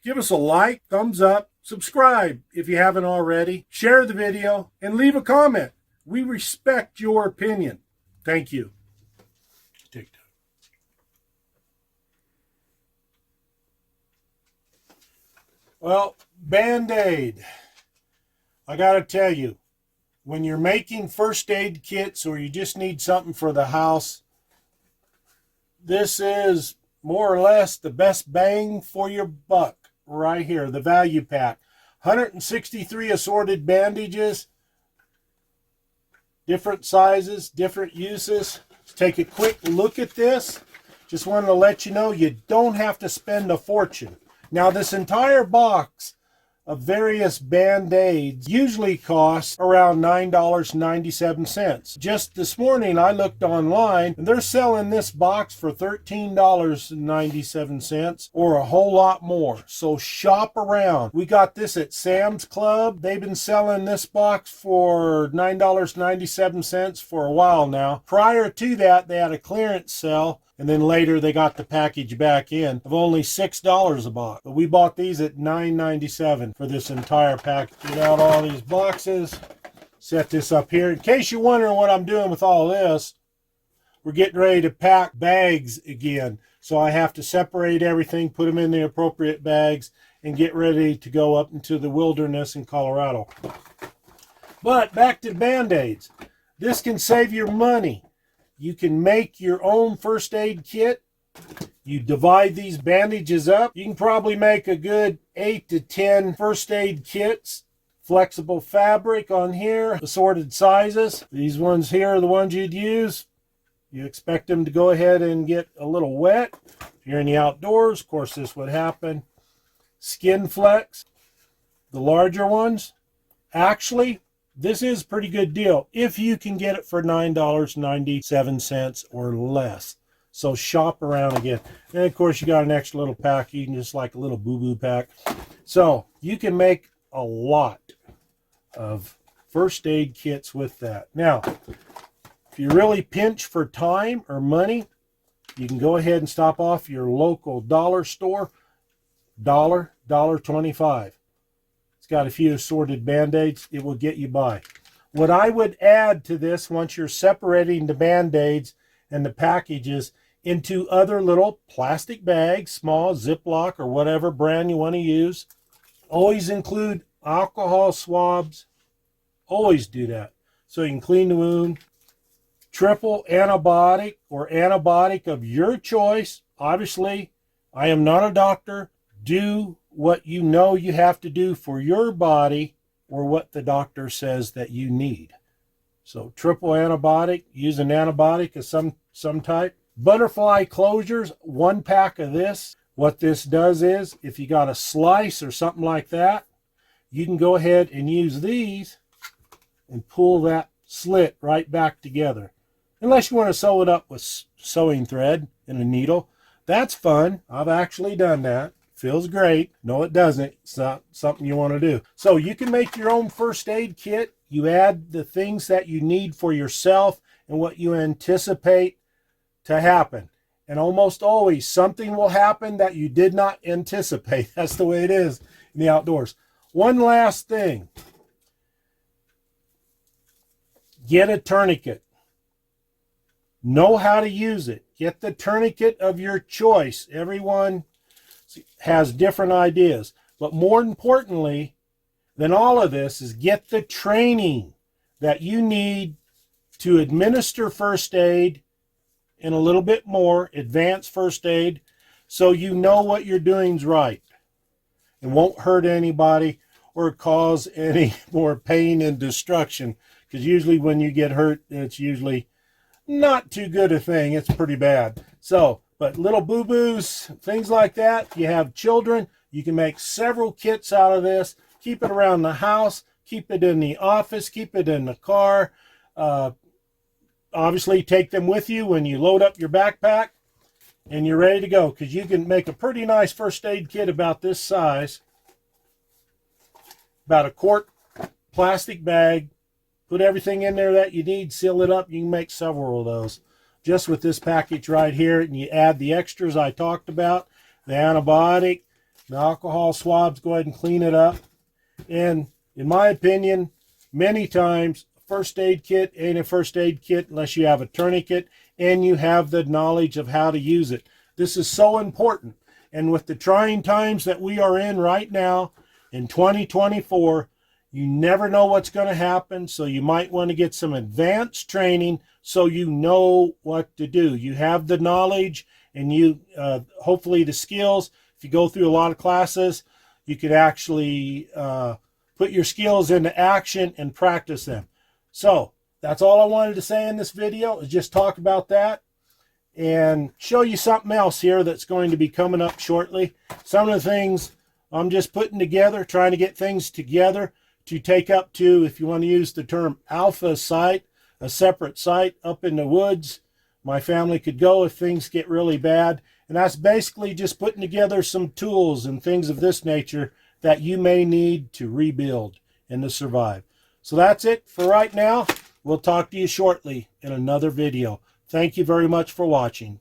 Give us a like, thumbs up, subscribe if you haven't already, share the video, and leave a comment. We respect your opinion. Thank you. TikTok. Well, Band-Aid. I got to tell you, when you're making first aid kits or you just need something for the house, this is more or less the best bang for your buck right here, the value pack. 163 assorted bandages, different sizes, different uses. Let's take a quick look at this. Just wanted to let you know you don't have to spend a fortune. Now, this entire box of various Band-Aids usually costs around $9.97. Just this morning I looked online and they're selling this box for $13.97 or a whole lot more. So shop around. We got this at Sam's Club. They've been selling this box for $9.97 for a while now. Prior to that, they had a clearance sale. And then later they got the package back in of only $6 a box. But we bought these at $9.97 for this entire package. Get out all these boxes. Set this up here. In case you're wondering what I'm doing with all this, we're getting ready to pack bags again. So I have to separate everything, put them in the appropriate bags, and get ready to go up into the wilderness in Colorado. But back to Band-Aids. This can save your money. You can make your own first aid kit. You divide these bandages up. You can probably make a good 8 to 10 first aid kits. Flexible fabric on here, assorted sizes. These ones here are the ones you'd use. You expect them to go ahead and get a little wet. If you're in the outdoors, of course this would happen. Skin Flex, the larger ones. Actually, this is a pretty good deal if you can get it for $9.97 or less. So shop around again. And of course you got an extra little pack, you can just like a little boo-boo pack. So you can make a lot of first aid kits with that. Now, if you really pinch for time or money, you can go ahead and stop off your local dollar store. $1.25. It's got a few assorted Band-Aids. It will get you by. What I would add to this, once you're separating the Band-Aids and the packages into other little plastic bags, small Ziploc or whatever brand you want to use, always include alcohol swabs. Always do that so you can clean the wound. Triple antibiotic or antibiotic of your choice. Obviously, I am not a doctor. Do what you know you have to do for your body or what the doctor says that you need. So triple antibiotic, use an antibiotic of some type. Butterfly closures, 1 pack of this. What this does is, if you got a slice or something like that, you can go ahead and use these and pull that slit right back together. Unless you want to sew it up with sewing thread and a needle. That's fun. I've actually done that. Feels great. No, it doesn't. It's not something you want to do. So you can make your own first aid kit. You add the things that you need for yourself and what you anticipate to happen. And almost always something will happen that you did not anticipate. That's the way it is in the outdoors. One last thing. Get a tourniquet. Know how to use it. Get the tourniquet of your choice. Everyone has different ideas. But more importantly than all of this is get the training that you need to administer first aid and a little bit more advanced first aid so you know what you're doing is right and won't hurt anybody or cause any more pain and destruction. Because usually when you get hurt, it's usually not too good a thing. It's pretty bad. So, but little boo-boos, things like that. If you have children, you can make several kits out of this. Keep it around the house. Keep it in the office. Keep it in the car. Obviously, take them with you when you load up your backpack and you're ready to go, because you can make a pretty nice first aid kit about this size. About a quart plastic bag. Put everything in there that you need, seal it up. You can make several of those just with this package right here. And you add the extras I talked about, the antibiotic, The alcohol swabs, go ahead and clean it up. And in my opinion, many times, first aid kit ain't a first aid kit unless you have a tourniquet and you have the knowledge of how to use it. This is so important. And with the trying times that we are in right now in 2024, you never know what's going to happen. So you might want to get some advanced training so you know what to do. You have the knowledge and you hopefully the skills. If you go through a lot of classes, you could actually put your skills into action and practice them. So that's all I wanted to say in this video, is just talk about that and show you something else here that's going to be coming up shortly. Some of the things I'm just putting together, trying to get things together to take up to, if you want to use the term alpha site, a separate site up in the woods. My family could go if things get really bad. And that's basically just putting together some tools and things of this nature that you may need to rebuild and to survive. So that's it for right now. We'll talk to you shortly in another video. Thank you very much for watching.